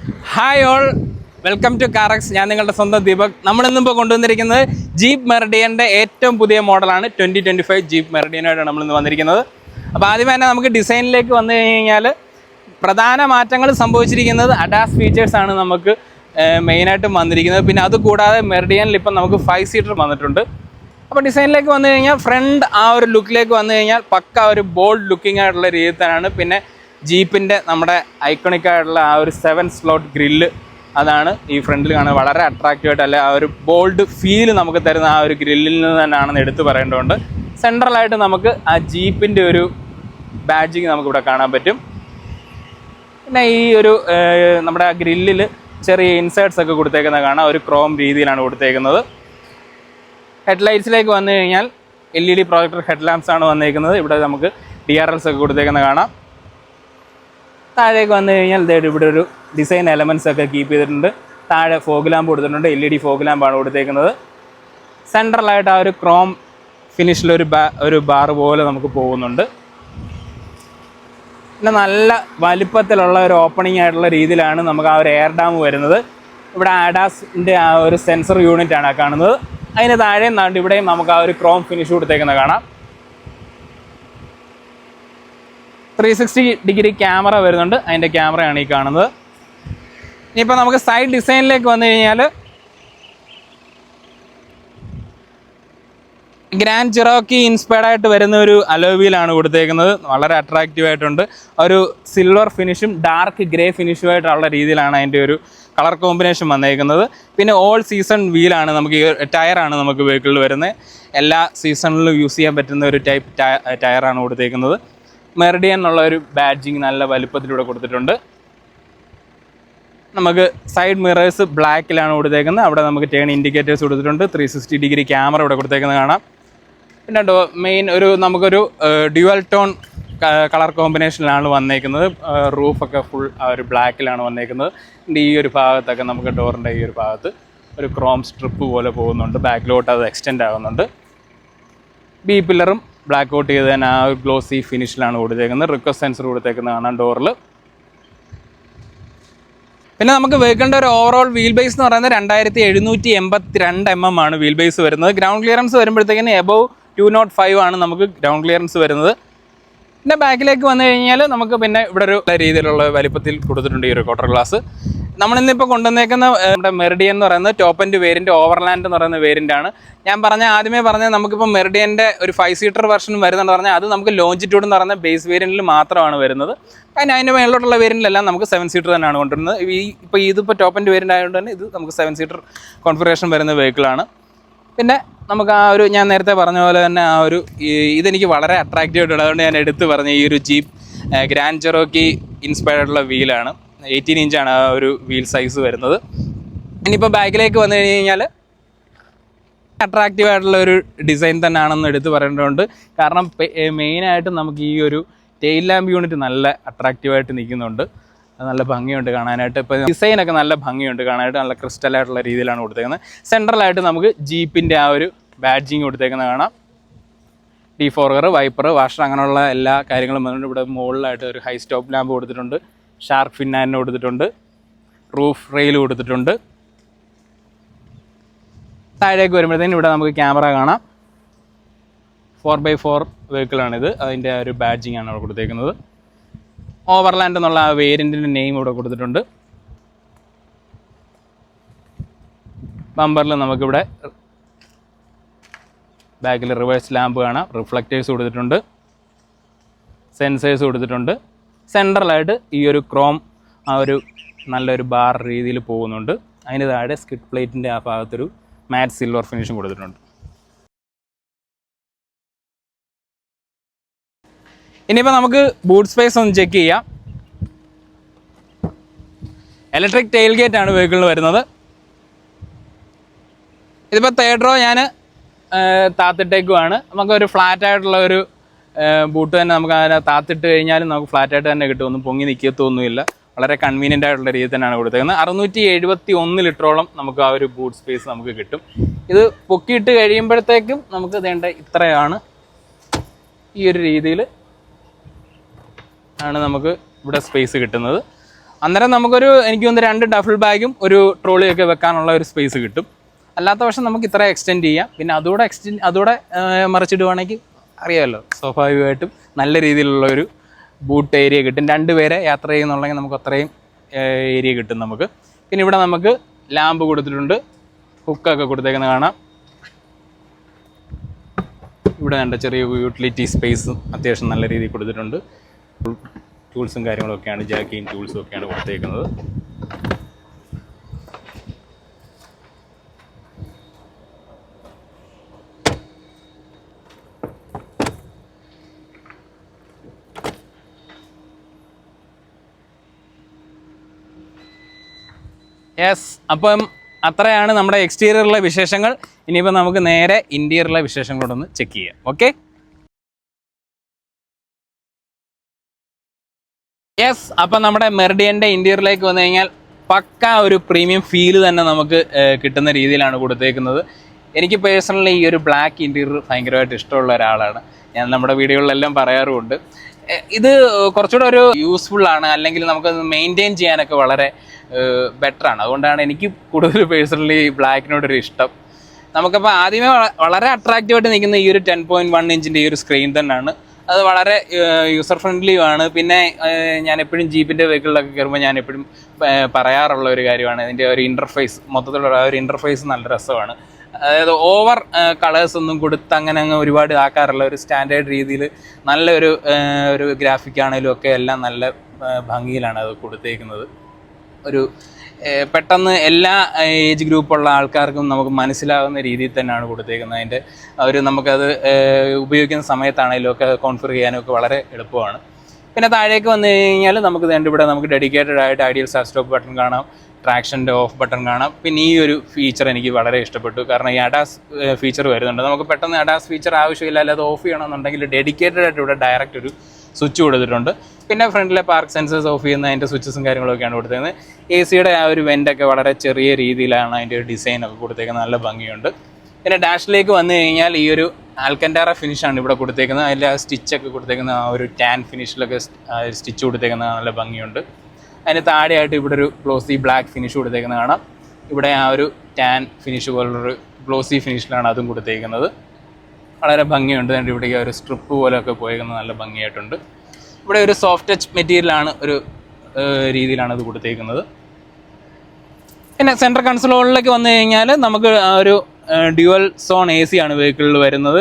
Hi all, welcome to കാറക്സ്. ഞാൻ നിങ്ങളുടെ സ്വന്തം ദീപക്. നമ്മളിന്നിപ്പോൾ കൊണ്ടുവന്നിരിക്കുന്നത് ജീപ്പ് മെറിഡിയൻ്റെ ഏറ്റവും പുതിയ മോഡലാണ് 2025 ജീപ്പ് മെറിഡിയനായിട്ടാണ് നമ്മളിന്ന് വന്നിരിക്കുന്നത്. അപ്പോൾ ആദ്യമേ തന്നെ നമുക്ക് ഡിസൈനിലേക്ക് വന്നു കഴിഞ്ഞാൽ പ്രധാന മാറ്റങ്ങൾ സംഭവിച്ചിരിക്കുന്നത് അഡാസ് ഫീച്ചേഴ്സാണ് നമുക്ക് മെയിനായിട്ടും വന്നിരിക്കുന്നത്. പിന്നെ അതുകൂടാതെ മെറിഡിയനിൽ ഇപ്പം നമുക്ക് 5 സീറ്റർ വന്നിട്ടുണ്ട്. അപ്പോൾ ഡിസൈനിലേക്ക് വന്നു കഴിഞ്ഞാൽ ഫ്രണ്ട് ആ ഒരു ലുക്കിലേക്ക് വന്നു കഴിഞ്ഞാൽ പക്ക ഒരു ബോൾഡ് ലുക്കിംഗ് ആയിട്ടുള്ള രീതിയിൽ തന്നെയാണ്. പിന്നെ ജീപ്പിൻ്റെ നമ്മുടെ ഐക്കണിക് ആയിട്ടുള്ള ആ ഒരു 7 സ്ലോട്ട് ഗ്രില്ല് അതാണ് ഈ ഫ്രണ്ടിൽ കാണുന്നത്. വളരെ അട്രാക്റ്റീവായിട്ട് അല്ലെ ആ ഒരു ബോൾഡ് ഫീൽ നമുക്ക് തരുന്ന ആ ഒരു ഗ്രില്ലിൽ നിന്ന് തന്നെയാണെന്ന് എടുത്ത് പറയേണ്ടതുണ്ട്. സെൻട്രലായിട്ട് നമുക്ക് ആ ജീപ്പിൻ്റെ ഒരു ബാഡ്ജിങ് നമുക്കിവിടെ കാണാൻ പറ്റും. പിന്നെ ഈ ഒരു നമ്മുടെ ആ ഗ്രില്ലിൽ ചെറിയ ഇൻസേർട്സ് ഒക്കെ കൊടുത്തേക്കുന്നത് കാണാം. ഒരു ക്രോം രീതിയിലാണ് കൊടുത്തേക്കുന്നത്. ഹെഡ്ലൈറ്റ്സിലേക്ക് വന്നു കഴിഞ്ഞാൽ LED പ്രൊജക്ടർ ഹെഡ് ലാംപ്സ് ആണ് വന്നേക്കുന്നത്. ഇവിടെ നമുക്ക് DRLs ഒക്കെ കൊടുത്തേക്കുന്നത് കാണാം. താഴേക്ക് വന്നു കഴിഞ്ഞാൽ ഇവിടെ ഒരു ഡിസൈൻ എലമെൻറ്റ്സ് ഒക്കെ കീപ്പ് ചെയ്തിട്ടുണ്ട്. താഴെ ഫോഗ് ലാമ്പ് കൊടുത്തിട്ടുണ്ട്. LED ഫോഗ് ലാമ്പാണ് കൊടുത്തേക്കുന്നത്. സെൻട്രലായിട്ട് ആ ഒരു ക്രോം ഫിനിഷിലൊരു ബാർ പോലെ നമുക്ക് പോകുന്നുണ്ട്. പിന്നെ നല്ല വലിപ്പത്തിലുള്ള ഒരു ഓപ്പണിംഗ് ആയിട്ടുള്ള രീതിയിലാണ് നമുക്ക് ആ ഒരു എയർ ഡാം വരുന്നത്. ഇവിടെ ആഡാസിൻ്റെ ആ ഒരു സെൻസർ യൂണിറ്റാണ് കാണുന്നത്. അതിന് താഴെയും ഇവിടെയും നമുക്ക് ആ ഒരു ക്രോം ഫിനിഷ് കൊടുത്തേക്കുന്നത് കാണാം. 360 ഡിഗ്രി ക്യാമറ വരുന്നുണ്ട്. അതിൻ്റെ ക്യാമറയാണ് ഈ കാണുന്നത്. ഇനിയിപ്പോൾ നമുക്ക് സൈഡ് ഡിസൈനിലേക്ക് വന്നു കഴിഞ്ഞാൽ ഗ്രാൻഡ് ചിറോക്കി ഇൻസ്പയർഡ് ആയിട്ട് വരുന്ന ഒരു അലോയ് വീലാണ് കൊടുത്തേക്കുന്നത്. വളരെ അട്രാക്റ്റീവ് ആയിട്ടുണ്ട്. ഒരു സിൽവർ ഫിനിഷും ഡാർക്ക് ഗ്രേ ഫിനിഷുമായിട്ടുള്ള രീതിയിലാണ് അതിൻ്റെ ഒരു കളർ കോമ്പിനേഷൻ വന്നേക്കുന്നത്. പിന്നെ ഓൾ സീസൺ വീലാണ് നമുക്ക് ടയറാണ് നമുക്ക് വെഹിക്കിളിൽ വരുന്നത്. എല്ലാ സീസണിലും യൂസ് ചെയ്യാൻ പറ്റുന്ന ഒരു ടൈപ്പ് ടയറാണ് കൊടുത്തേക്കുന്നത്. മെറിഡിയൻ എന്നുള്ള ഒരു ബാഡ്ജിങ് നല്ല വലുപ്പത്തിലൂടെ കൊടുത്തിട്ടുണ്ട്. നമുക്ക് സൈഡ് മിറേഴ്സ് ബ്ലാക്കിലാണ് കൊടുത്തേക്കുന്നത്. അവിടെ നമുക്ക് ടേൺ ഇൻഡിക്കേറ്റേഴ്സ് കൊടുത്തിട്ടുണ്ട്. 360 ഡിഗ്രി ക്യാമറ ഇവിടെ കൊടുത്തേക്കുന്നത് കാണാം. പിന്നെ മെയിൻ നമുക്കൊരു ഡ്യുവൽ ടോൺ കളർ കോമ്പിനേഷനിലാണ് വന്നേക്കുന്നത്. റൂഫൊക്കെ ഫുൾ ആ ഒരു ബ്ലാക്കിലാണ് വന്നേക്കുന്നത്. ഈ ഒരു ഭാഗത്തൊക്കെ നമുക്ക് ഡോറിൻ്റെ ഈ ഒരു ഭാഗത്ത് ഒരു ക്രോം സ്ട്രിപ്പ് പോലെ പോകുന്നുണ്ട്. ബാക്കിലോട്ട് അത് എക്സ്റ്റെൻഡ് ആകുന്നുണ്ട്. ബി പില്ലറും ബ്ലാക്ക് ഔട്ട് ചെയ്ത് തന്നെ ആ ഒരു ഗ്ലോസി ഫിനിഷിലാണ് കൊടുത്തേക്കുന്നത്. റിക്വസ്റ്റ് സെൻസർ കൊടുത്തേക്കുന്നത് കാണാം ഡോറിൽ. പിന്നെ നമുക്ക് വെഹിക്കിളിൻ്റെ ഒരു ഓവറോൾ വീൽ ബേസ് എന്ന് പറയുന്നത് 2782 mm ആണ് വീൽ ബേസ് വരുന്നത്. ഗ്രൗണ്ട് ക്ലിയറൻസ് വരുമ്പോഴത്തേക്കിന് എബവ് 205 ആണ് നമുക്ക് ഗ്രൗണ്ട് ക്ലിയറൻസ് വരുന്നത്. പിന്നെ ബാക്കിലേക്ക് വന്നു കഴിഞ്ഞാൽ നമുക്ക് പിന്നെ ഇവിടെ ഒരു രീതിയിലുള്ള വലിപ്പത്തിൽ കൊടുത്തിട്ടുണ്ട് ഈ ഒരു ക്വാർട്ടർ ഗ്ലാസ്. നമ്മളിന്നിപ്പോൾ കൊണ്ടുവന്നേക്കുന്ന നമ്മുടെ മെറിഡിയൻ എന്ന് പറയുന്നത് ടോപ്പ് എൻഡ് വേരിയൻറ്റ്, ഓവർലാൻഡ് എന്ന് പറയുന്ന വേരിയൻ്റാണ്. ഞാൻ ആദ്യമേ പറഞ്ഞാൽ നമുക്കിപ്പോൾ മെറിഡിയൻ്റെ ഒരു 5 സീറ്റർ വെർഷൻ വരുന്നുണ്ട് പറഞ്ഞാൽ അത് നമുക്ക് ലോഞ്ചിറ്റ്യൂഡ് എന്ന് പറയുന്ന ബേസ് വേരിയൻറ്റിൽ മാത്രമാണ് വരുന്നത്. അതിൻ്റെ മേളിലോട്ടുള്ള വേരിയൻറ്റിലെല്ലാം നമുക്ക് 7 സീറ്റർ തന്നെയാണ് കൊണ്ടുവരുന്നത്. ഇതിപ്പോൾ ടോപ്പ് എൻഡ് വേരിയൻ്റ് ആയതുകൊണ്ട് തന്നെ ഇത് നമുക്ക് 7 സീറ്റർ കോൺഫിഗറേഷൻ വരുന്ന വെഹിക്കിളാണ്. പിന്നെ നമുക്ക് ആ ഒരു ഞാൻ നേരത്തെ പറഞ്ഞ പോലെ തന്നെ ആ ഒരു ഇതെനിക്ക് വളരെ അട്രാക്റ്റീവ് ആയിട്ടുള്ളത്. അതുകൊണ്ട് ഞാൻ എടുത്ത് പറഞ്ഞ ഈ ഒരു ജീപ്പ് ഗ്രാൻഡ് ചെറോക്കി ഇൻസ്പയർഡുള്ള വീലാണ്. 18 ഇഞ്ചാണ് ആ ഒരു വീൽ സൈസ് വരുന്നത്. ഇനിയിപ്പോൾ ബാക്കിലേക്ക് വന്നു കഴിഞ്ഞാൽ അട്രാക്റ്റീവ് ആയിട്ടുള്ള ഒരു ഡിസൈൻ തന്നെയാണെന്ന് എടുത്ത് പറയേണ്ടതുണ്ട്. കാരണം മെയിനായിട്ട് നമുക്ക് ഈ ഒരു ടെയിൽ ലാമ്പ് യൂണിറ്റ് നല്ല അട്രാക്റ്റീവായിട്ട് നിൽക്കുന്നുണ്ട്. അത് നല്ല ഭംഗിയുണ്ട് കാണാനായിട്ട്. ഇപ്പോൾ ഡിസൈനൊക്കെ നല്ല ഭംഗിയുണ്ട് കാണാനായിട്ട്. നല്ല ക്രിസ്റ്റലായിട്ടുള്ള രീതിയിലാണ് കൊടുത്തേക്കുന്നത്. സെൻട്രലായിട്ട് നമുക്ക് ജീപ്പിൻ്റെ ആ ഒരു ബാഡ്ജിങ് കൊടുത്തേക്കുന്നത് കാണാം. ഡിഫോർഗർ, വൈപ്പർ, വാഷർ അങ്ങനെയുള്ള എല്ലാ കാര്യങ്ങളും വന്നിട്ടുണ്ട്. ഇവിടെ മുകളിലായിട്ട് ഒരു ഹൈ സ്റ്റോപ്പ് ലാമ്പ് കൊടുത്തിട്ടുണ്ട്. ഷാർക്ക് ഫിന്നാനിന് കൊടുത്തിട്ടുണ്ട്. റൂഫ് റെയിൽ കൊടുത്തിട്ടുണ്ട്. താഴേക്ക് വരുമ്പോഴത്തേനും ഇവിടെ നമുക്ക് ക്യാമറ കാണാം. 4x4 വെഹിക്കിളാണിത്. അതിൻ്റെ ആ ഒരു ബാഡ്ജിങ് ആണ് അവിടെ കൊടുത്തേക്കുന്നത്. ഓവർലാൻഡ് എന്നുള്ള ആ വേരിയൻറ്റിൻ്റെ നെയിം ഇവിടെ കൊടുത്തിട്ടുണ്ട്. ബമ്പറിൽ നമുക്കിവിടെ ബാക്കിൽ റിവേഴ്സ് ലാമ്പ് കാണാം. റിഫ്ലക്റ്റേഴ്സ് കൊടുത്തിട്ടുണ്ട്. സെൻസേഴ്സ് കൊടുത്തിട്ടുണ്ട്. സെൻട്രലായിട്ട് ഈ ഒരു ക്രോം ആ ഒരു നല്ലൊരു ബാർ രീതിയിൽ പോകുന്നുണ്ട്. അതിന് താഴെ സ്കിഡ് പ്ലേറ്റിൻ്റെ ആ ഭാഗത്തൊരു മാറ്റ് സിൽവർ ഫിനിഷും കൊടുത്തിട്ടുണ്ട്. ഇനിയിപ്പോൾ നമുക്ക് ബൂട്ട് സ്പേസ് ഒന്ന് ചെക്ക് ചെയ്യാം. ഇലക്ട്രിക് ടെയിൽ ഗേറ്റ് ആണ് വെഹിക്കിളിന് വരുന്നത്. ഇതിപ്പോൾ തേർഡ് റോ ഞാൻ താത്തിട്ടേക്കുമാണ്. നമുക്കൊരു ഫ്ലാറ്റായിട്ടുള്ള ഒരു ബൂട്ട് തന്നെ നമുക്ക് അതിനെ താത്തിട്ട് കഴിഞ്ഞാലും നമുക്ക് ഫ്ലാറ്റായിട്ട് തന്നെ കിട്ടും. ഒന്നും പൊങ്ങി നിൽക്കത്തൊന്നുമില്ല. വളരെ കൺവീനിയൻ്റ് ആയിട്ടുള്ള രീതി തന്നെയാണ് കൊടുത്തേക്കുന്നത്. 671 ലിറ്ററോളം നമുക്ക് ആ ഒരു ബൂട്ട് സ്പേസ് നമുക്ക് കിട്ടും. ഇത് പൊക്കിയിട്ട് കഴിയുമ്പോഴത്തേക്കും നമുക്ക് വേണ്ട ഇത്രയാണ്. ഈ ഒരു രീതിയിൽ ആണ് നമുക്ക് ഇവിടെ സ്പേസ് കിട്ടുന്നത്. അന്നേരം നമുക്കൊരു എനിക്ക് തോന്നുന്നു 2 ഡഫിൾ ബാഗും ഒരു ട്രോളിയൊക്കെ വെക്കാനുള്ള ഒരു സ്പേസ് കിട്ടും. അല്ലാത്ത പക്ഷം നമുക്ക് ഇത്ര എക്സ്റ്റെൻഡ് ചെയ്യാം. പിന്നെ അതോടെ മറിച്ചിടുവാണെങ്കിൽ അറിയാമല്ലോ, സ്വാഭാവികമായിട്ടും നല്ല രീതിയിലുള്ള ഒരു ബൂട്ട് ഏരിയ കിട്ടും. 2 പേരെ യാത്ര ചെയ്യുന്നുണ്ടെങ്കിൽ നമുക്ക് അത്രയും ഏരിയ കിട്ടും നമുക്ക്. പിന്നെ ഇവിടെ നമുക്ക് ലാമ്പ് കൊടുത്തിട്ടുണ്ട്, ഹുക്കൊക്കെ കൊടുത്തേക്കുന്നത് കാണാം. ഇവിടെ കണ്ട ചെറിയ യൂട്ടിലിറ്റി സ്പേസ് അത്യാവശ്യം നല്ല രീതിയിൽ കൊടുത്തിട്ടുണ്ട്. ടൂൾസും കാര്യങ്ങളൊക്കെയാണ്, ജാക്കിയും ടൂൾസും ഒക്കെയാണ് കൊടുത്തേക്കുന്നത്. യെസ്, അപ്പം അത്രയാണ് നമ്മുടെ എക്സ്റ്റീരിയറിലെ വിശേഷങ്ങൾ. ഇനിയിപ്പോൾ നമുക്ക് നേരെ ഇൻറ്റീരിയറിലെ വിശേഷങ്ങളോടൊന്ന് ചെക്ക് ചെയ്യാം. Okay, yes. അപ്പം നമ്മുടെ മെറിഡിയൻ്റെ ഇൻറ്റീരിയറിലേക്ക് വന്നു കഴിഞ്ഞാൽ പക്ക ഒരു പ്രീമിയം ഫീല് തന്നെ നമുക്ക് കിട്ടുന്ന രീതിയിലാണ് കൊടുത്തേക്കുന്നത്. എനിക്ക് പേഴ്സണലി ഈ ഒരു ബ്ലാക്ക് ഇൻറ്റീരിയർ ഭയങ്കരമായിട്ട് ഇഷ്ടമുള്ള ഒരാളാണ്. ഞാൻ നമ്മുടെ വീഡിയോകളിലെല്ലാം പറയാറുമുണ്ട്. ഇത് കുറച്ചുകൂടെ ഒരു യൂസ്ഫുള്ളാണ്, അല്ലെങ്കിൽ നമുക്കത് മെയിൻറ്റെയിൻ ചെയ്യാനൊക്കെ വളരെ ബെറ്ററാണ്. അതുകൊണ്ടാണ് എനിക്ക് കൂടുതൽ പേഴ്സണലി ബ്ലാക്കിനോടൊരു ഇഷ്ടം. നമുക്കപ്പോൾ ആദ്യമേ വളരെ അട്രാക്റ്റീവായിട്ട് നിൽക്കുന്ന ഈ ഒരു 10.1 ഇഞ്ചിൻ്റെ ഈ ഒരു സ്ക്രീൻ തന്നെയാണ്. അത് വളരെ യൂസർ ഫ്രണ്ട്ലിയുമാണ്. പിന്നെ ഞാൻ എപ്പോഴും ജീപ്പിൻ്റെ വെഹിക്കിളിലൊക്കെ കയറുമ്പോൾ ഞാൻ എപ്പോഴും പറയാറുള്ള ഒരു കാര്യമാണ് ഇതിൻ്റെ ഒരു ഇൻ്റർഫേസ്, മൊത്തത്തിലുള്ള ഒരു ഇൻ്റർഫേസ് നല്ല രസമാണ്. അതായത് ഓവർ കളേഴ്സ് ഒന്നും കൊടുത്ത് അങ്ങനെ അങ്ങ് ഒരുപാട് ആക്കാറുള്ള ഒരു സ്റ്റാൻഡേർഡ് രീതിയിൽ ഒരു ഗ്രാഫിക് ആണെങ്കിലും ഒക്കെ എല്ലാം നല്ല ഭംഗിയിലാണ് അത് കൊടുത്തേക്കുന്നത്. ഒരു പെട്ടെന്ന് എല്ലാ ഏജ് ഗ്രൂപ്പുള്ള ആൾക്കാർക്കും നമുക്ക് മനസ്സിലാവുന്ന രീതിയിൽ തന്നെയാണ് കൊടുത്തേക്കുന്നത്. അതിൻ്റെ നമുക്കത് ഉപയോഗിക്കുന്ന സമയത്താണെങ്കിലും ഒക്കെ കോൺഫിഗർ ചെയ്യാനും ഒക്കെ വളരെ എളുപ്പമാണ്. പിന്നെ താഴേക്ക് വന്നു കഴിഞ്ഞാൽ നമുക്ക് ഇവിടെ നമുക്ക് ഡെഡിക്കേറ്റഡ് ആയിട്ട് ഐഡിയൽ സ്റ്റാർട്ട് സ്റ്റോപ്പ് ബട്ടൺ കാണാം, ട്രാക്ഷൻ്റെ ഓഫ് ബട്ടൺ കാണാം. പിന്നെ ഈ ഒരു ഫീച്ചർ എനിക്ക് വളരെ ഇഷ്ടപ്പെട്ടു. കാരണം ഈ അഡാസ് ഫീച്ചർ വരുന്നുണ്ട്. നമുക്ക് പെട്ടെന്ന് അഡാസ് ഫീച്ചർ ആവശ്യമില്ല, അല്ലാതെ ഓഫ് ചെയ്യണമെന്നുണ്ടെങ്കിൽ ഡെഡിക്കേറ്റഡ് ആയിട്ട് ഇവിടെ ഡയറക്റ്റ് ഒരു സ്വിച്ച് കൊടുത്തിട്ടുണ്ട്. പിന്നെ ഫ്രണ്ടിലെ പാർക്ക് സെൻസേഴ്സ് ഓഫ് ചെയ്യുന്ന അതിൻ്റെ സ്വിച്ചസും കാര്യങ്ങളൊക്കെയാണ് കൊടുത്തേക്കുന്നത്. എ സിയുടെ ആ ഒരു വെൻ്റൊക്കെ വളരെ ചെറിയ രീതിയിലാണ് അതിൻ്റെ ഒരു ഡിസൈനൊക്കെ കൊടുത്തേക്കുന്നത്, നല്ല ഭംഗിയുണ്ട്. പിന്നെ ഡാഷിലേക്ക് വന്നു കഴിഞ്ഞാൽ ഈ ഒരു ആൽക്കൻറ്റാറ ഫിനിഷാണ് ഇവിടെ കൊടുത്തേക്കുന്നത്. അതിൽ ആ സ്റ്റിച്ചൊക്കെ കൊടുത്തേക്കുന്ന ആ ഒരു ടാൻ ഫിനിഷിലൊക്കെ സ്റ്റിച്ച് കൊടുത്തേക്കുന്ന നല്ല ഭംഗിയുണ്ട്. അതിന് താഴെയായിട്ട് ഇവിടെ ഒരു ഗ്ലോസി ബ്ലാക്ക് ഫിനിഷ് കൊടുത്തേക്കുന്നത് കാണാം. ഇവിടെ ആ ഒരു ടാൻ ഫിനിഷ് പോലുള്ളൊരു ഗ്ലോസി ഫിനിഷിലാണ് അതും കൊടുത്തേക്കുന്നത്, വളരെ ഭംഗിയുണ്ട്. അതിൻ്റെ ഇവിടേക്ക് ഒരു സ്ട്രിപ്പ് പോലെയൊക്കെ പോയേക്കുന്നത് നല്ല ഭംഗിയായിട്ടുണ്ട്. ഇവിടെ ഒരു സോഫ്റ്റ് ടച്ച് മെറ്റീരിയലാണ്, ഒരു രീതിയിലാണ് ഇത് കൊടുത്തേക്കുന്നത്. പിന്നെ സെൻട്രൽ കൺസോളിലേക്ക് വന്നു കഴിഞ്ഞാൽ നമുക്ക് ഒരു ഡ്യുവൽ സോൺ AC ആണ് വെഹിക്കിളിൽ വരുന്നത്.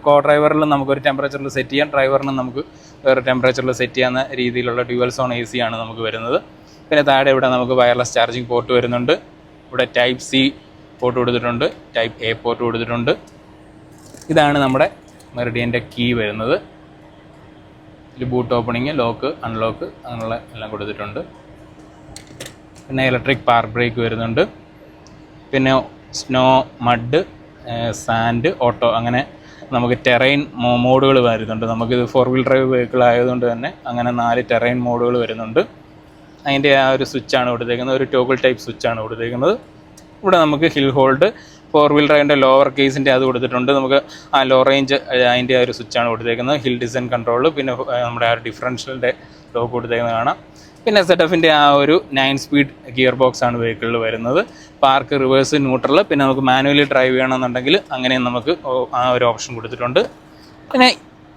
കോ ഡ്രൈവറിൽ നമുക്കൊരു ടെമ്പറേച്ചറിൽ സെറ്റ് ചെയ്യാം, ഡ്രൈവറിനും നമുക്ക് വേറെ ടെമ്പറേച്ചറിൽ സെറ്റ് ചെയ്യാവുന്ന രീതിയിലുള്ള ഡ്യുവൽ സോൺ AC ആണ് നമുക്ക് വരുന്നത്. പിന്നെ താഴെ ഇവിടെ നമുക്ക് വയർലെസ് ചാർജിങ് പോർട്ട് വരുന്നുണ്ട്. ഇവിടെ ടൈപ്പ് C പോർട്ട് കൊടുത്തിട്ടുണ്ട്, ടൈപ്പ് A പോർട്ട് കൊടുത്തിട്ടുണ്ട്. ഇതാണ് നമ്മുടെ മെറിഡിയൻ്റെ കീ വരുന്നത്. ഇതിൽ ബൂട്ട് ഓപ്പണിങ്, ലോക്ക്, അൺലോക്ക് അങ്ങനെയുള്ള എല്ലാം കൊടുത്തിട്ടുണ്ട്. പിന്നെ ഇലക്ട്രിക് പാർക്ക് ബ്രേക്ക് വരുന്നുണ്ട്. പിന്നെ സ്നോ, മഡ്, സാൻഡ്, ഓട്ടോ അങ്ങനെ നമുക്ക് ടെറൈൻ മോഡുകൾ വരുന്നുണ്ട്. നമുക്കിത് 4 വീൽ ഡ്രൈവ് വെഹിക്കിൾ ആയതുകൊണ്ട് തന്നെ അങ്ങനെ 4 ടെറൈൻ മോഡുകൾ വരുന്നുണ്ട്. അതിൻ്റെ ആ ഒരു സ്വിച്ചാണ് കൊടുത്തേക്കുന്നത്, ഒരു ടോഗിൾ ടൈപ്പ് സ്വിച്ചാണ് കൊടുത്തേക്കുന്നത്. ഇവിടെ നമുക്ക് ഹിൽ ഹോൾഡ്, 4 വീൽ ഡ്രൈവിൻ്റെ ലോവർ കേസിൻ്റെ അത് കൊടുത്തിട്ടുണ്ട്. നമുക്ക് ആ ലോ റേഞ്ച് അതിൻ്റെ ആ ഒരു സ്വിച്ചാണ് കൊടുത്തേക്കുന്നത്. ഹിൽ ഡിസൈൻ കൺട്രോൾ, പിന്നെ നമ്മുടെ ആ ഒരു ഡിഫറൻഷ്യലിൻ്റെ ലോക്ക് കൊടുത്തേക്കുന്നത് കാണാം. പിന്നെ ZF-ൻ്റെ ആ ഒരു 9 സ്പീഡ് ഗിയർ ബോക്സ് ആണ് വെഹിക്കിളിൽ വരുന്നത്. പാർക്ക്, റിവേഴ്സ്, ന്യൂട്രൽ, പിന്നെ നമുക്ക് മാനുവലി ഡ്രൈവ് ചെയ്യണമെന്നുണ്ടെങ്കിൽ അങ്ങനെയും നമുക്ക് ആ ഒരു ഓപ്ഷൻ കൊടുത്തിട്ടുണ്ട്. പിന്നെ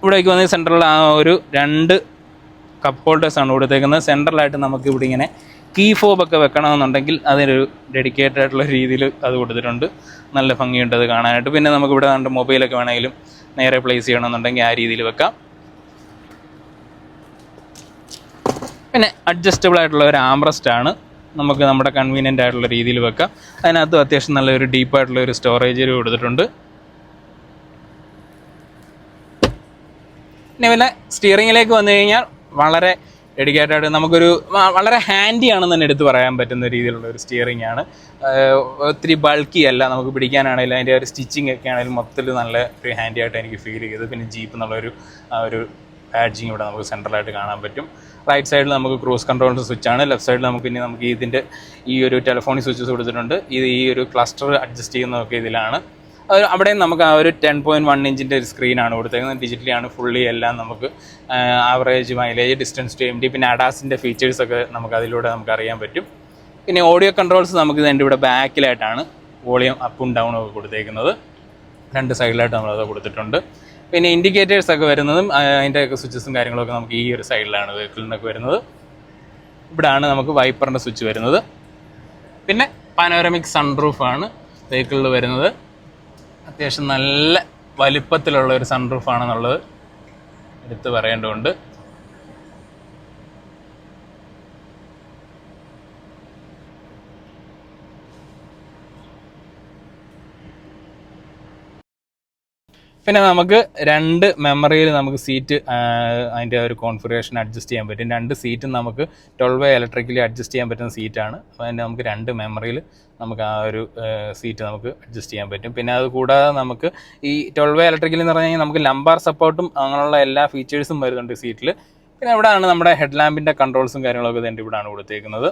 ഇവിടേക്ക് വന്ന് സെൻട്രലിൽ ആ ഒരു 2 കപ്പ് ഹോൾഡേഴ്സാണ് കൊടുത്തേക്കുന്നത്. സെൻട്രലായിട്ട് നമുക്ക് ഇവിടെ ഇങ്ങനെ കീ ഫോബൊക്കെ വെക്കണമെന്നുണ്ടെങ്കിൽ അതിനൊരു ഡെഡിക്കേറ്റഡ് ആയിട്ടുള്ള രീതിയിൽ അത് കൊടുത്തിട്ടുണ്ട്. നല്ല ഭംഗിയുണ്ട് അത് കാണാനായിട്ട്. പിന്നെ നമുക്കിവിടെ നമ്മുടെ മൊബൈലൊക്കെ വേണമെങ്കിലും നേരെ പ്ലേസ് ചെയ്യണമെന്നുണ്ടെങ്കിൽ ആ രീതിയിൽ വെക്കാം. പിന്നെ അഡ്ജസ്റ്റബിൾ ആയിട്ടുള്ള ഒരു ആംറസ്റ്റ് നമുക്ക് നമ്മുടെ കൺവീനിയൻ്റ് ആയിട്ടുള്ള രീതിയിൽ വെക്കാം. അതിനകത്ത് അത്യാവശ്യം നല്ലൊരു ഡീപ്പായിട്ടുള്ള ഒരു സ്റ്റോറേജ് കൊടുത്തിട്ടുണ്ട്. പിന്നെ പിന്നെ സ്റ്റിയറിങ്ങിലേക്ക് വന്നു കഴിഞ്ഞാൽ വളരെ ഡെഡിക്കേറ്റഡ്, നമുക്കൊരു വളരെ ഹാൻഡി ആണെന്ന് തന്നെ എടുത്ത് പറയാൻ പറ്റുന്ന രീതിയിലുള്ള ഒരു സ്റ്റിയറിംഗ് ആണ്. ഒത്തിരി ബൾക്കി അല്ല, നമുക്ക് പിടിക്കാനാണെങ്കിലും അതിൻ്റെ ഒരു സ്റ്റിച്ചിങ് ഒക്കെ ആണെങ്കിലും മൊത്തത്തിൽ നല്ല ഒരു ഹാൻഡി ആയിട്ട് എനിക്ക് ഫീൽ ചെയ്തത്. പിന്നെ ജീപ്പ് എന്നുള്ളൊരു ഒരു ബാഡ്ജിങ് ഇവിടെ നമുക്ക് സെൻട്രലായിട്ട് കാണാൻ പറ്റും. റൈറ്റ് സൈഡിൽ നമുക്ക് ക്രൂസ് കൺട്രോളിൻ്റെ സ്വിച്ചാണ്. ലെഫ്റ്റ് സൈഡിൽ നമുക്ക് ഇതിൻ്റെ ഈ ഒരു ടെലിഫോണിക് സ്വിച്ചസ് കൊടുത്തിട്ടുണ്ട്. ഈ ഒരു ക്ലസ്റ്റർ അഡ്ജസ്റ്റ് ചെയ്യുന്നതൊക്കെ ഇതിലാണ്. അവിടെയും നമുക്ക് ആ ഒരു 10.1 ഇഞ്ചിൻ്റെ ഒരു സ്ക്രീനാണ് കൊടുത്തേക്കുന്നത്. ഡിജിറ്റലിയാണ് ഫുള്ളി എല്ലാം. നമുക്ക് average mileage, distance to MD, പിന്നെ അഡാസിൻ്റെ ഫീച്ചേഴ്സൊക്കെ നമുക്ക് അതിലൂടെ നമുക്ക് അറിയാൻ പറ്റും. പിന്നെ ഓഡിയോ കൺട്രോൾസ് നമുക്ക് ഇതിൻ്റെ ഇവിടെ ബാക്കിലായിട്ടാണ് വോളിയം അപ്പും ഡൗണും ഒക്കെ കൊടുത്തേക്കുന്നത്. 2 സൈഡിലായിട്ട് നമ്മളത് കൊടുത്തിട്ടുണ്ട്. പിന്നെ ഇൻഡിക്കേറ്റേഴ്സൊക്കെ വരുന്നതും അതിൻ്റെയൊക്കെ സ്വിച്ചസും കാര്യങ്ങളൊക്കെ നമുക്ക് ഈ ഒരു സൈഡിലാണ് വെഹിക്കിളിനൊക്കെ വരുന്നത്. ഇവിടെയാണ് നമുക്ക് വൈപ്പറിൻ്റെ സ്വിച്ച് വരുന്നത്. പിന്നെ പാനോരമിക് സൺറൂഫാണ് വെഹിക്കിളിൽ വരുന്നത്. അത്യാവശ്യം നല്ല വലിപ്പത്തിലുള്ള ഒരു സൺറൂഫാണെന്നുള്ളത് എടുത്ത് പറയേണ്ടതുണ്ട്. പിന്നെ നമുക്ക് 2 മെമ്മറിയിൽ നമുക്ക് സീറ്റ് അതിൻ്റെ ഒരു കോൺഫിഗറേഷൻ അഡ്ജസ്റ്റ് ചെയ്യാൻ പറ്റും. 2 സീറ്റും നമുക്ക് 12 ഇലക്ട്രിക്കലി അഡ്ജസ്റ്റ് ചെയ്യാൻ പറ്റുന്ന സീറ്റാണ്. അപ്പോൾ അതിൻ്റെ നമുക്ക് 2 മെമ്മറിയിൽ നമുക്ക് ആ ഒരു സീറ്റ് നമുക്ക് അഡ്ജസ്റ്റ് ചെയ്യാൻ പറ്റും. പിന്നെ അത് കൂടാതെ നമുക്ക് ഈ 12 ഇലക്ട്രിക്കൽ എന്ന് പറഞ്ഞു കഴിഞ്ഞാൽ നമുക്ക് ലംബാർ സപ്പോർട്ടും അങ്ങനെയുള്ള എല്ലാ ഫീച്ചേഴ്സും വരുന്നുണ്ട് സീറ്റിൽ. പിന്നെ ഇവിടെയാണ് നമ്മുടെ ഹെഡ് ലാമ്പിൻ്റെ കൺട്രോൾസും കാര്യങ്ങളൊക്കെ ഇതിൻ്റെ ഇവിടെയാണ് കൊടുത്തേക്കുന്നത്.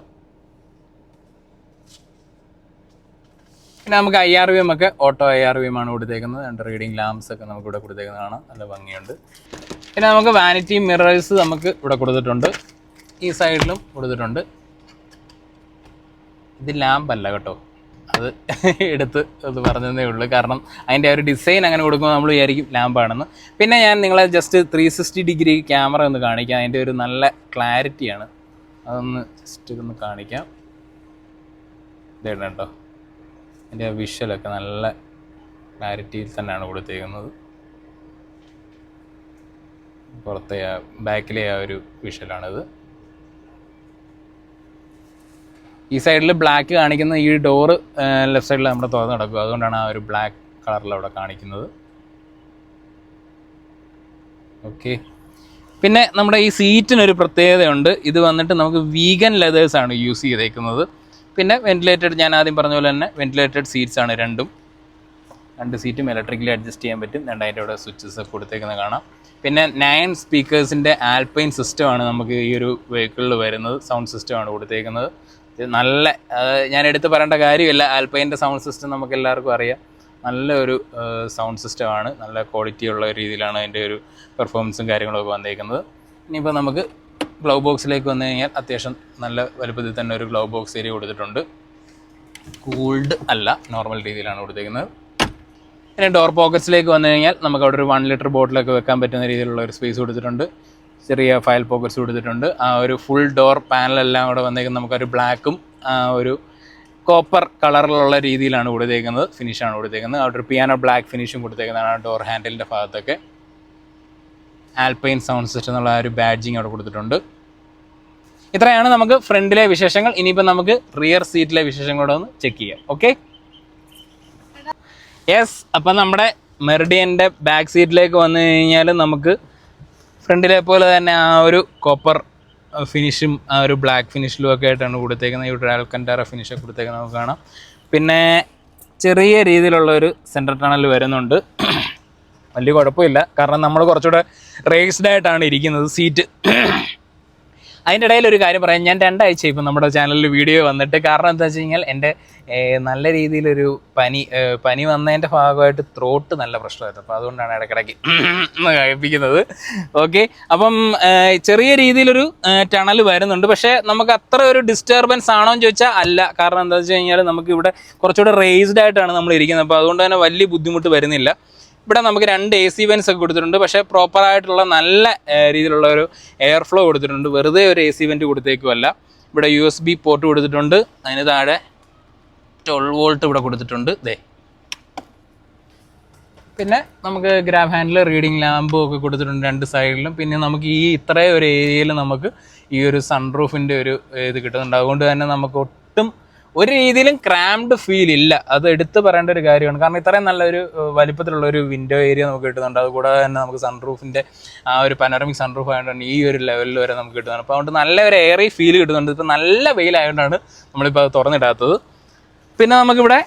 പിന്നെ നമുക്ക് IRVM ഒക്കെ ഓട്ടോ IRVM ആണ് കൊടുത്തേക്കുന്നത്. 2 റീഡിങ് ലാംപ്സ് ഒക്കെ നമുക്ക് ഇവിടെ കൊടുത്തേക്കുന്നതാണ്. നല്ല ഭംഗിയുണ്ട്. പിന്നെ നമുക്ക് വാനിറ്റി മിറേഴ്സ് നമുക്ക് ഇവിടെ കൊടുത്തിട്ടുണ്ട്. ഈ സൈഡിലും കൊടുത്തിട്ടുണ്ട്. ഇത് ലാമ്പല്ല കേട്ടോ, അത് എടുത്ത് അത് പറഞ്ഞതേ ഉള്ളൂ. കാരണം അതിൻ്റെ ഒരു ഡിസൈൻ അങ്ങനെ കൊടുക്കുമ്പോൾ നമ്മൾ വിചാരിക്കും ലാമ്പാണെന്ന്. പിന്നെ ഞാൻ നിങ്ങളെ ജസ്റ്റ് 360 ഡിഗ്രി ക്യാമറ ഒന്ന് കാണിക്കാം. അതിൻ്റെ ഒരു നല്ല ക്ലാരിറ്റിയാണ്. അതൊന്ന് ജസ്റ്റ് ഒന്ന് കാണിക്കാം. ഇതേണ്ട കേട്ടോ, അതിൻ്റെ വിഷ്വലൊക്കെ നല്ല ക്ലാരിറ്റിയിൽ തന്നെയാണ് കൊടുത്തേക്കുന്നത്. പുറത്തെ ബാക്കിലെ ആ ഒരു വിഷ്വലാണിത്. ഈ സൈഡിൽ ബ്ലാക്ക് കാണിക്കുന്ന ഈ ഡോറ് ലെഫ്റ്റ് സൈഡിൽ നമ്മുടെ തുറന്ന് കിടക്കും. അതുകൊണ്ടാണ് ആ ഒരു ബ്ലാക്ക് കളറിൽ അവിടെ കാണിക്കുന്നത്. ഓക്കെ. പിന്നെ നമ്മുടെ ഈ സീറ്റിനൊരു പ്രത്യേകതയുണ്ട്. ഇത് വന്നിട്ട് നമുക്ക് വീഗൻ ലെതേഴ്സാണ് യൂസ് ചെയ്തേക്കുന്നത്. പിന്നെ വെന്റിലേറ്റഡ്, ഞാൻ ആദ്യം പറഞ്ഞ പോലെ തന്നെ വെന്റിലേറ്റഡ് സീറ്റ്സ് ആണ് രണ്ടും. 2 സീറ്റും ഇലക്ട്രിക്കലി അഡ്ജസ്റ്റ് ചെയ്യാൻ പറ്റും. അതിൻ്റെ ഇവിടെ സ്വിച്ചസ് ഒക്കെ കൊടുത്തേക്കുന്നത് കാണാം. പിന്നെ 9 സ്പീക്കേഴ്സിൻ്റെ ആൽപൈൻ സിസ്റ്റമാണ് നമുക്ക് ഈ ഒരു വെഹിക്കിളിൽ വരുന്നത്. സൗണ്ട് സിസ്റ്റമാണ് കൊടുത്തേക്കുന്നത്. നല്ല, ഞാൻ എടുത്ത് പറയേണ്ട കാര്യമില്ല, ആൽപൈൻ്റെ സൗണ്ട് സിസ്റ്റം നമുക്ക് എല്ലാവർക്കും അറിയാം. നല്ലൊരു സൗണ്ട് സിസ്റ്റമാണ്. നല്ല ക്വാളിറ്റി ഉള്ള രീതിയിലാണ് അതിൻ്റെ ഒരു പെർഫോമൻസും കാര്യങ്ങളൊക്കെ വന്നേക്കുന്നത്. ഇനിയിപ്പോൾ നമുക്ക് ഗ്ലൗ ബോക്സിലേക്ക് വന്നു കഴിഞ്ഞാൽ അത്യാവശ്യം നല്ല വലുപ്പത്തിൽ തന്നെ ഒരു ഗ്ലൗ ബോക്സ് ഏരിയ കൊടുത്തിട്ടുണ്ട്. കൂൾഡ് അല്ല, നോർമൽ രീതിയിലാണ് കൊടുത്തേക്കുന്നത്. പിന്നെ ഡോർ പോക്കറ്റ്സിലേക്ക് വന്നു കഴിഞ്ഞാൽ നമുക്ക് അവിടെ ഒരു 1 ലിറ്റർ ബോട്ടിലൊക്കെ വെക്കാൻ പറ്റുന്ന രീതിയിലുള്ള ഒരു സ്പേസ് കൊടുത്തിട്ടുണ്ട്. ചെറിയ ഫയൽ പോക്കറ്റ്സ് കൊടുത്തിട്ടുണ്ട്. ആ ഒരു ഫുൾ ഡോർ പാനലെല്ലാം കൂടെ വന്നേക്കുന്നത് നമുക്കൊരു ബ്ലാക്കും ഒരു കോപ്പർ കളറിലുള്ള രീതിയിലാണ് കൊടുത്തേക്കുന്നത്. ഫിനിഷാണ് കൊടുത്തേക്കുന്നത്. അവിടെ ഒരു പിയാനോ ബ്ലാക്ക് ഫിനിഷും കൊടുത്തേക്കുന്നതാണ് ഡോർ ഹാൻഡിലിൻ്റെ ഭാഗത്തൊക്കെ. ആൽപൈൻ സൗണ്ട് സിസ്റ്റം എന്നുള്ള ഒരു ബാഡ്ജിങ് അവിടെ കൊടുത്തിട്ടുണ്ട്. ഇത്രയാണ് നമുക്ക് ഫ്രണ്ടിലെ വിശേഷങ്ങൾ. ഇനിയിപ്പോൾ നമുക്ക് റിയർ സീറ്റിലെ വിശേഷങ്ങളോടെ ഒന്ന് ചെക്ക് ചെയ്യാം. Okay, yes. അപ്പം നമ്മുടെ മെറിഡിയൻ്റെ ബാക്ക് സീറ്റിലേക്ക് വന്നു കഴിഞ്ഞാൽ നമുക്ക് ഫ്രണ്ടിലെ പോലെ തന്നെ ആ ഒരു കോപ്പർ ഫിനിഷും ആ ഒരു ബ്ലാക്ക് ഫിനിഷിലും ഒക്കെ ആയിട്ടാണ് കൊടുത്തേക്കുന്നത്. ഈ ഒരു ആൽക്കൻറ്റാറ ഫിനിഷൊക്കെ കൊടുത്തേക്കുന്നത് നമുക്ക് കാണാം. പിന്നെ ചെറിയ രീതിയിലുള്ളൊരു സെൻറ്റർ ടണൽ വരുന്നുണ്ട്. വലിയ കുഴപ്പമില്ല, കാരണം നമ്മൾ കുറച്ചുകൂടെ റേസ്ഡ് ആയിട്ടാണ് ഇരിക്കുന്നത് സീറ്റ്. അതിൻ്റെ ഇടയിൽ ഒരു കാര്യം പറയാം, ഞാൻ 2 ആഴ്ച ഇപ്പം നമ്മുടെ ചാനലിൽ വീഡിയോ വന്നിട്ട്. കാരണം എന്താ വെച്ച് കഴിഞ്ഞാൽ എൻ്റെ നല്ല രീതിയിലൊരു പനി വന്നതിൻ്റെ ഭാഗമായിട്ട് ത്രോട്ട് നല്ല പ്രശ്നമായിരുന്നു. അപ്പോൾ അതുകൊണ്ടാണ് ഇടയ്ക്കിടയ്ക്ക് കഴിപ്പിക്കുന്നത്. ഓക്കെ, അപ്പം ചെറിയ രീതിയിലൊരു ടണൽ വരുന്നുണ്ട്. പക്ഷേ നമുക്ക് അത്ര ഒരു ഡിസ്റ്റർബൻസ് ആണോ എന്ന് ചോദിച്ചാൽ അല്ല. കാരണം എന്താ വെച്ച് കഴിഞ്ഞാൽ നമുക്കിവിടെ കുറച്ചുകൂടെ റേസ്ഡ് ആയിട്ടാണ് നമ്മൾ ഇരിക്കുന്നത്. അപ്പോൾ അതുകൊണ്ട് തന്നെ വലിയ ബുദ്ധിമുട്ട് വരുന്നില്ല. ഇവിടെ നമുക്ക് 2 AC വെൻസ് ഒക്കെ കൊടുത്തിട്ടുണ്ട്. പക്ഷേ പ്രോപ്പറായിട്ടുള്ള നല്ല രീതിയിലുള്ള ഒരു എയർ ഫ്ലോ കൊടുത്തിട്ടുണ്ട്. വെറുതെ ഒരു AC വെൻറ്റ് കൊടുത്തേക്കുമല്ല. ഇവിടെ USB പോർട്ട് കൊടുത്തിട്ടുണ്ട്. അതിന് താഴെ 12 വോൾട്ട് ഇവിടെ കൊടുത്തിട്ടുണ്ട്. പിന്നെ നമുക്ക് ഗ്രാബ് ഹാൻഡിൽ, റീഡിങ് ലാമ്പും ഒക്കെ കൊടുത്തിട്ടുണ്ട് 2 സൈഡിലും. പിന്നെ നമുക്ക് ഈ ഇത്രയും ഒരു ഏരിയയിൽ നമുക്ക് ഈ ഒരു സൺറൂഫിൻ്റെ ഒരു ഇത് കിട്ടുന്നുണ്ട്. അതുകൊണ്ട് തന്നെ നമുക്ക് ഒട്ടും ഒരു രീതിയിലും ക്രാംഡ് ഫീൽ ഇല്ല. അത് എടുത്ത് പറയേണ്ട ഒരു കാര്യമാണ്. കാരണം ഇത്രയും നല്ലൊരു വലിപ്പത്തിലുള്ള ഒരു വിൻഡോ ഏരിയ നമുക്ക് കിട്ടുന്നുണ്ട്. അതുകൂടാതെ തന്നെ നമുക്ക് സൺറൂഫിൻ്റെ ആ ഒരു പനോരമിക് സൺറൂഫ് ആയതുകൊണ്ടാണ് ഈ ഒരു ലെവലിൽ വരെ നമുക്ക് കിട്ടുന്നുണ്ട്. അപ്പോൾ അതുകൊണ്ട് നല്ല ഒരു എയറി ഫീൽ കിട്ടുന്നുണ്ട്. ഇപ്പോൾ നല്ല വെയിലായതുകൊണ്ടാണ് നമ്മളിപ്പോൾ അത് തുറന്നിടാത്തത്. പിന്നെ നമുക്കിവിടെ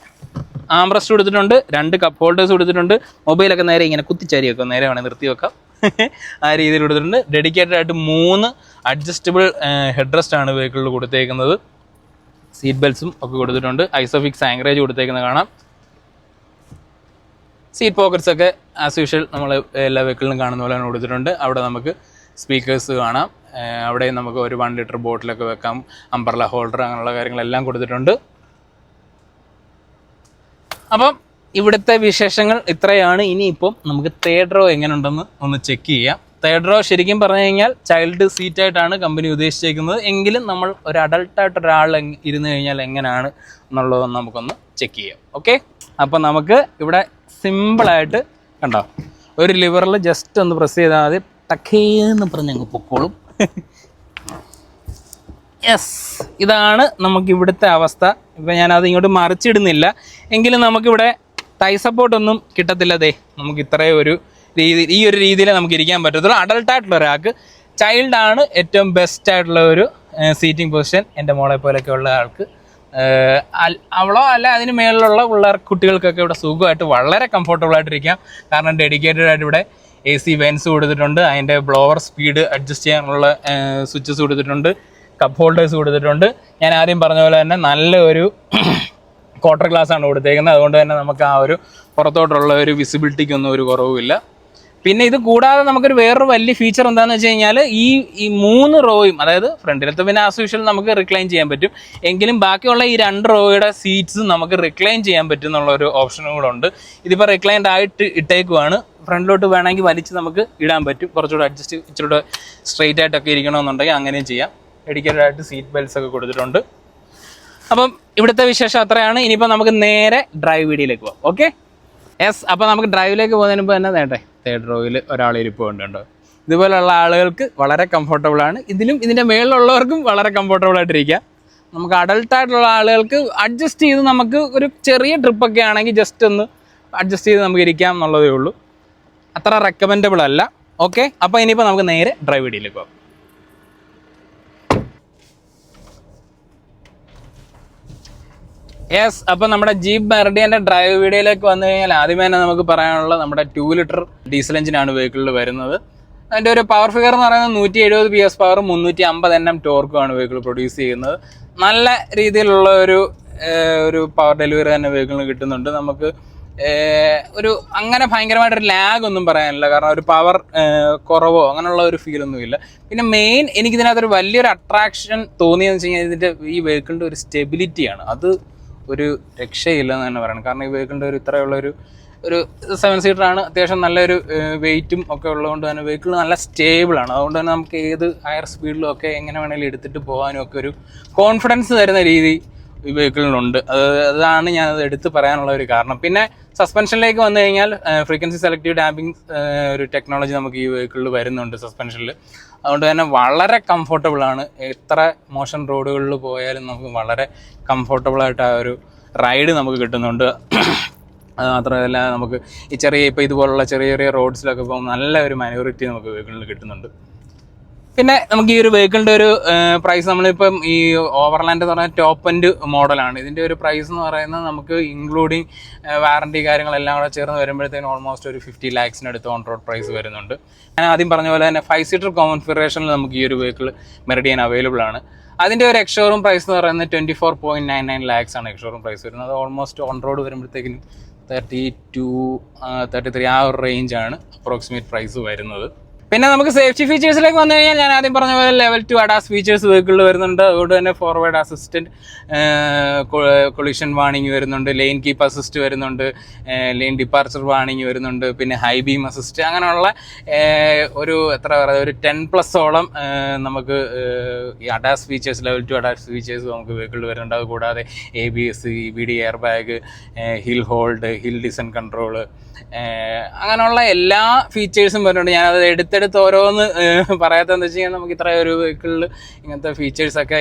ആംബ്രസ്റ്റ് കൊടുത്തിട്ടുണ്ട്. 2 കപ്പ് ഹോൾഡേഴ്സ് കൊടുത്തിട്ടുണ്ട്. മൊബൈലൊക്കെ നേരെ ഇങ്ങനെ കുത്തിച്ചാരി വെക്കാം, നേരെ വേണമെങ്കിൽ നിർത്തി വെക്കാം. ആ രീതിയിൽ കൊടുത്തിട്ടുണ്ട്. ഡെഡിക്കേറ്റഡ് ആയിട്ട് 3 അഡ്ജസ്റ്റബിൾ ഹെഡ് റെസ്റ്റ് ആണ് വെഹിക്കിളിൽ കൊടുത്തേക്കുന്നത്. സീറ്റ് ബെൽറ്റ്സും ഒക്കെ കൊടുത്തിട്ടുണ്ട്. ഐസോഫിക്സ് ആങ്കറേജ് കൊടുത്തേക്കുന്നത് കാണാം. സീറ്റ് പോക്കറ്റ്സ് ഒക്കെ ആസ് യൂഷ്വൽ നമ്മൾ എല്ലാ വെഹിക്കിളിലും കാണുന്ന പോലെ കൊടുത്തിട്ടുണ്ട്. അവിടെ നമുക്ക് സ്പീക്കേഴ്സ് കാണാം. അവിടെ നമുക്ക് ഒരു 1 ലിറ്റർ ബോട്ടിലൊക്കെ വെക്കാം. അംബ്രല്ല ഹോൾഡർ അങ്ങനെയുള്ള കാര്യങ്ങളെല്ലാം കൊടുത്തിട്ടുണ്ട്. അപ്പം ഇവിടുത്തെ വിശേഷങ്ങൾ ഇത്രയാണ്. ഇനിയിപ്പം നമുക്ക് തേർഡ് റോ എങ്ങനെ ഉണ്ടെന്ന് ഒന്ന് ചെക്ക് ചെയ്യാം. തേർഡ് റോ ശരിക്കും പറഞ്ഞു കഴിഞ്ഞാൽ ചൈൽഡ് സീറ്റായിട്ടാണ് കമ്പനി ഉദ്ദേശിച്ചേക്കുന്നത്. എങ്കിലും നമ്മൾ ഒരു അഡൾട്ടായിട്ട് ഒരാൾ ഇരുന്ന് കഴിഞ്ഞാൽ എങ്ങനെയാണ് എന്നുള്ളതൊന്ന് നമുക്കൊന്ന് ചെക്ക് ചെയ്യാം. ഓക്കെ, അപ്പോൾ നമുക്ക് ഇവിടെ സിമ്പിളായിട്ട് കണ്ടോ, ഒരു ലിവറിൽ ജസ്റ്റ് ഒന്ന് പ്രസ് ചെയ്താൽ മതി, ടക്കേന്ന് പറഞ്ഞ് അങ്ങ് പൊക്കോളും. യെസ്, ഇതാണ് നമുക്ക് ഇവിടുത്തെ അവസ്ഥ. ഇപ്പം ഞാനത് ഇങ്ങോട്ട് മറിച്ചിടുന്നില്ല, എങ്കിലും നമുക്കിവിടെ തൈ സപ്പോർട്ടൊന്നും കിട്ടത്തില്ല. ദേ നമുക്ക് ഇത്രയും ഒരു രീതി, ഈ ഒരു രീതിയിൽ നമുക്ക് ഇരിക്കാൻ പറ്റത്തുള്ളൂ. അഡൾട്ടായിട്ടുള്ള ഒരാൾക്ക് ചൈൽഡാണ് ഏറ്റവും ബെസ്റ്റ് ആയിട്ടുള്ള ഒരു സീറ്റിംഗ് പൊസിഷൻ. എൻ്റെ മോളെ പോലെയൊക്കെ ഉള്ള ആൾക്ക്, അവളോ അല്ല അതിന് മേളിലുള്ള കുട്ടികൾക്കൊക്കെ ഇവിടെ സുഖമായിട്ട് വളരെ കംഫർട്ടബിളായിട്ടിരിക്കാം. കാരണം ഡെഡിക്കേറ്റഡ് ആയിട്ട് ഇവിടെ AC വെൻസ് കൊടുത്തിട്ടുണ്ട്. അതിൻ്റെ ബ്ലോവർ സ്പീഡ് അഡ്ജസ്റ്റ് ചെയ്യാനുള്ള സ്വിച്ചസ് കൊടുത്തിട്ടുണ്ട്. കപ്പ് ഹോൾഡേഴ്സ് കൊടുത്തിട്ടുണ്ട്. ഞാൻ ആദ്യം പറഞ്ഞ പോലെ തന്നെ നല്ലൊരു ക്വാർട്ടർ ഗ്ലാസ് ആണ് കൊടുത്തേക്കുന്നത്. അതുകൊണ്ട് തന്നെ നമുക്ക് ആ ഒരു പുറത്തോട്ടുള്ള ഒരു വിസിബിലിറ്റിക്കൊന്നും ഒരു കുറവുമില്ല. പിന്നെ ഇത് കൂടാതെ നമുക്കൊരു വേറൊരു വലിയ ഫീച്ചർ എന്താണെന്ന് വെച്ച് കഴിഞ്ഞാൽ ഈ 3 റോയും, അതായത് ഫ്രണ്ടിലത്തെ പിന്നെ ആസ് യൂഷ്വൽ നമുക്ക് റിക്ലൈൻ ചെയ്യാൻ പറ്റും. എങ്കിലും ബാക്കിയുള്ള ഈ 2 റോയുടെ സീറ്റ്സ് നമുക്ക് റിക്ലൈൻ ചെയ്യാൻ പറ്റും എന്നുള്ളൊരു ഓപ്ഷനും കൂടെ ഉണ്ട്. ഇതിപ്പോൾ റിക്ലൈൻഡ് ആയിട്ട് ഇട്ടേക്കുവാണ്. ഫ്രണ്ടിലോട്ട് വേണമെങ്കിൽ വലിച്ച് നമുക്ക് ഇടാൻ പറ്റും. കുറച്ചുകൂടെ അഡ്ജസ്റ്റ്, ഇച്ചിരൂടെ സ്ട്രെയിറ്റ് ആയിട്ടൊക്കെ ഇരിക്കണമെന്നുണ്ടെങ്കിൽ അങ്ങനെയും ചെയ്യാം. ഡെഡിക്കേറ്റഡ് ആയിട്ട് സീറ്റ് ബെൽറ്റ്സ് ഒക്കെ കൊടുത്തിട്ടുണ്ട്. അപ്പം ഇവിടുത്തെ വിശേഷം അത്രയാണ്. ഇനിയിപ്പോൾ നമുക്ക് നേരെ ഡ്രൈവ് വീഡിയോയിലേക്ക് പോകാം. Okay, yes. അപ്പോൾ നമുക്ക് ഡ്രൈവിലേക്ക് പോകുന്നതിന് മുമ്പ് തന്നെ നേട്ടെ തേർഡ് റോയിൽ ഒരാൾ ഇരിപ്പുണ്ടോ. ഇതുപോലുള്ള ആളുകൾക്ക് വളരെ കംഫർട്ടബിളാണ്. ഇതിൻ്റെ മേളിലുള്ളവർക്കും വളരെ കംഫർട്ടബിളായിട്ടിരിക്കുക. നമുക്ക് അഡൾട്ടായിട്ടുള്ള ആളുകൾക്ക് അഡ്ജസ്റ്റ് ചെയ്ത് നമുക്ക് ഒരു ചെറിയ ട്രിപ്പൊക്കെ ആണെങ്കിൽ ജസ്റ്റ് ഒന്ന് അഡ്ജസ്റ്റ് ചെയ്ത് നമുക്ക് ഇരിക്കാം എന്നുള്ളതേ ഉള്ളൂ. അത്ര റെക്കമെൻഡബിൾ അല്ല. ഓക്കെ, അപ്പോൾ ഇനിയിപ്പോൾ നമുക്ക് നേരെ ഡ്രൈവ് വീഡിയോയിലേക്ക് പോകാം. യെസ്, അപ്പോൾ നമ്മുടെ ജീപ്പ് മെറിഡിയൻ്റെ ഡ്രൈവ് വീഡിയോയിലേക്ക് വന്നു കഴിഞ്ഞാൽ ആദ്യമേ തന്നെ നമുക്ക് പറയാനുള്ളത് നമ്മുടെ 2 ലിറ്റർ ഡീസൽ എഞ്ചിനാണ് വെഹിക്കിളിൽ വരുന്നത്. അതിൻ്റെ ഒരു പവർ ഫിഗർ എന്ന് പറയുന്നത് 170 PS പവറും 350 Nm ടോർക്കുമാണ് വെഹിക്കിൾ പ്രൊഡ്യൂസ് ചെയ്യുന്നത്. നല്ല രീതിയിലുള്ള ഒരു പവർ ഡെലിവറി തന്നെ വെഹിക്കിളിന് കിട്ടുന്നുണ്ട്. നമുക്ക് ഒരു അങ്ങനെ ഭയങ്കരമായിട്ടൊരു ലാഗ് ഒന്നും പറയാനില്ല. കാരണം ഒരു പവർ കുറവോ അങ്ങനെയുള്ള ഒരു ഫീലൊന്നുമില്ല. പിന്നെ മെയിൻ എനിക്കിതിനകത്തൊരു വലിയൊരു അട്രാക്ഷൻ തോന്നിയെന്ന് വെച്ച് കഴിഞ്ഞാൽ ഇതിൻ്റെ ഈ വെഹിക്കിളിൻ്റെ ഒരു സ്റ്റെബിലിറ്റിയാണ്. അത് ഒരു രക്ഷയില്ലെന്ന് തന്നെ പറയണം. കാരണം ഈ വെഹിക്കിളിൻ്റെ ഇത്രയുള്ള ഒരു 7 സീറ്ററാണ്. അത്യാവശ്യം നല്ലൊരു വെയിറ്റും ഒക്കെ ഉള്ളതുകൊണ്ട് തന്നെ വെഹിക്കിൾ നല്ല സ്റ്റേബിളാണ്. അതുകൊണ്ട് തന്നെ നമുക്ക് ഏത് ഹയർ സ്പീഡിലും ഒക്കെ എങ്ങനെ വേണമെങ്കിലും എടുത്തിട്ട് പോകാനും ഒക്കെ ഒരു കോൺഫിഡൻസ് തരുന്ന രീതി ഈ വെഹിക്കിളിനുണ്ട്. അതാണ് ഞാനത് എടുത്ത് പറയാനുള്ള ഒരു കാരണം. പിന്നെ സസ്പെൻഷനിലേക്ക് വന്നു കഴിഞ്ഞാൽ ഫ്രീക്വൻസി സെലക്റ്റീവ് ഡാമ്പിങ് ഒരു ടെക്നോളജി നമുക്ക് ഈ വെഹിക്കിളിൽ വരുന്നുണ്ട് സസ്പെൻഷനിൽ. അതുകൊണ്ട് തന്നെ വളരെ കംഫർട്ടബിളാണ്. എത്ര മോശം റോഡുകളിൽ പോയാലും നമുക്ക് വളരെ കംഫർട്ടബിളായിട്ട് ആ ഒരു റൈഡ് നമുക്ക് കിട്ടുന്നുണ്ട്. അത് മാത്രമല്ല നമുക്ക് ഈ ഇപ്പോൾ ഇതുപോലുള്ള ചെറിയ ചെറിയ റോഡ്സിലൊക്കെ പോകുമ്പോൾ നല്ല ഒരു മൈനോറിറ്റി നമുക്ക് വെഹിക്കിളിൽ കിട്ടുന്നുണ്ട്. പിന്നെ നമുക്ക് ഈ ഒരു വെഹിക്കിളിൻ്റെ ഒരു പ്രൈസ്, നമ്മളിപ്പം ഈ ഓവർലാൻഡ് എന്ന് പറഞ്ഞാൽ ടോപ്പ് എൻഡ് മോഡലാണ്. ഇതിൻ്റെ ഒരു പ്രൈസ് എന്ന് പറയുന്നത് നമുക്ക് ഇൻക്ലൂഡിങ് വാറണ്ടി കാര്യങ്ങളെല്ലാം കൂടെ ചേർന്ന് വരുമ്പോഴത്തേക്കും ഓൾമോസ്റ്റ് ഒരു 50 lakhs ഓൺ റോഡ് പ്രൈസ് വരുന്നുണ്ട്. ഞാൻ ആദ്യം പറഞ്ഞ പോലെ തന്നെ 5 സീറ്റർ കോൺഫിഗറേഷനിൽ നമുക്ക് ഈ ഒരു വെഹിക്കിൾ മെറിഡിയൻ അവൈലബിൾ ആണ്. അതിൻ്റെ ഒരു എക്സ്ഷോറൂം പ്രൈസ് എന്ന് പറയുന്നത് 24.99 lakhs ആണ് എക്സ്ഷോറൂം പ്രൈസ് വരുന്നത്. അത് ഓൾമോസ്റ്റ് ഓൺ റോഡ് വരുമ്പോഴത്തേക്കിനും 32-33 ആ ഒരു റേഞ്ചാണ് അപ്രോക്സിമേറ്റ് പ്രൈസ് വരുന്നത്. പിന്നെ നമുക്ക് സേഫ്റ്റി ഫീച്ചേഴ്സിലേക്ക് വന്നു കഴിഞ്ഞാൽ ഞാൻ ആദ്യം പറഞ്ഞ പോലെ ലെവൽ 2 ADAS ഫീച്ചേഴ്സ് വെഹിക്കിളിൽ വരുന്നുണ്ട്. അതുകൊണ്ട് തന്നെ ഫോർവേഡ് അസിസ്റ്റൻറ്റ്, കൊളിഷൻ വാണിംഗ് വരുന്നുണ്ട്, ലെയിൻ കീപ്പ് അസിസ്റ്റ് വരുന്നുണ്ട്, ലെയിൻ ഡിപ്പാർച്ചർ വാണിംഗ് വരുന്നുണ്ട്, പിന്നെ ഹൈ ബീം അസിസ്റ്റ്, അങ്ങനെയുള്ള ഒരു 10+ നമുക്ക് ഈ ADAS features, level 2 ADAS features നമുക്ക് വെഹിക്കിളിൽ വരുന്നുണ്ട്. അതുകൂടാതെ ABS, EBD, air bag, hill hold, hill descent control, അങ്ങനെയുള്ള എല്ലാ ഫീച്ചേഴ്സും വരുന്നുണ്ട്. ഞാനത് എടുത്തെടുത്ത് ഓരോന്ന് പറയാത്തതെന്ന് വെച്ച് കഴിഞ്ഞാൽ നമുക്ക് ഇത്ര ഒരു വെഹിക്കിളിൽ ഇങ്ങനത്തെ ഫീച്ചേഴ്സൊക്കെ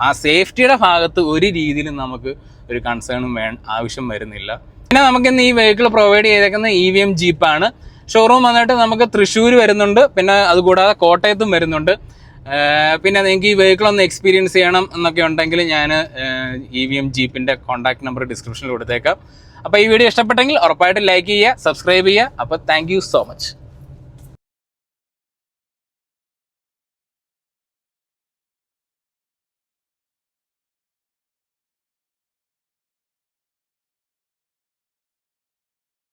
ആ സേഫ്റ്റിയുടെ ഭാഗത്ത് ഒരു രീതിയിലും നമുക്ക് ഒരു കൺസേണും ആവശ്യം വരുന്നില്ല. പിന്നെ നമുക്കിന്ന് ഈ വെഹിക്കിൾ പ്രൊവൈഡ് ചെയ്തേക്കുന്ന EVM ജീപ്പാണ്. ഷോറൂം വന്നിട്ട് നമുക്ക് തൃശ്ശൂർ വരുന്നുണ്ട്, പിന്നെ അതുകൂടാതെ കോട്ടയത്തും വരുന്നുണ്ട്. പിന്നെ നിങ്ങൾക്ക് ഈ വെഹിക്കിൾ ഒന്ന് എക്സ്പീരിയൻസ് ചെയ്യണം എന്നൊക്കെ ഉണ്ടെങ്കിൽ ഞാൻ EVM ജീപ്പിൻ്റെ കോൺടാക്ട് നമ്പർ ഡിസ്ക്രിപ്ഷനിൽ കൊടുത്തേക്കാം. അപ്പോൾ ഈ വീഡിയോ ഇഷ്ടപ്പെട്ടെങ്കിൽ ഉറപ്പായിട്ട് ലൈക്ക് ചെയ്യുക, സബ്സ്ക്രൈബ് ചെയ്യുക. അപ്പോൾ താങ്ക് യു സോ മച്ച്.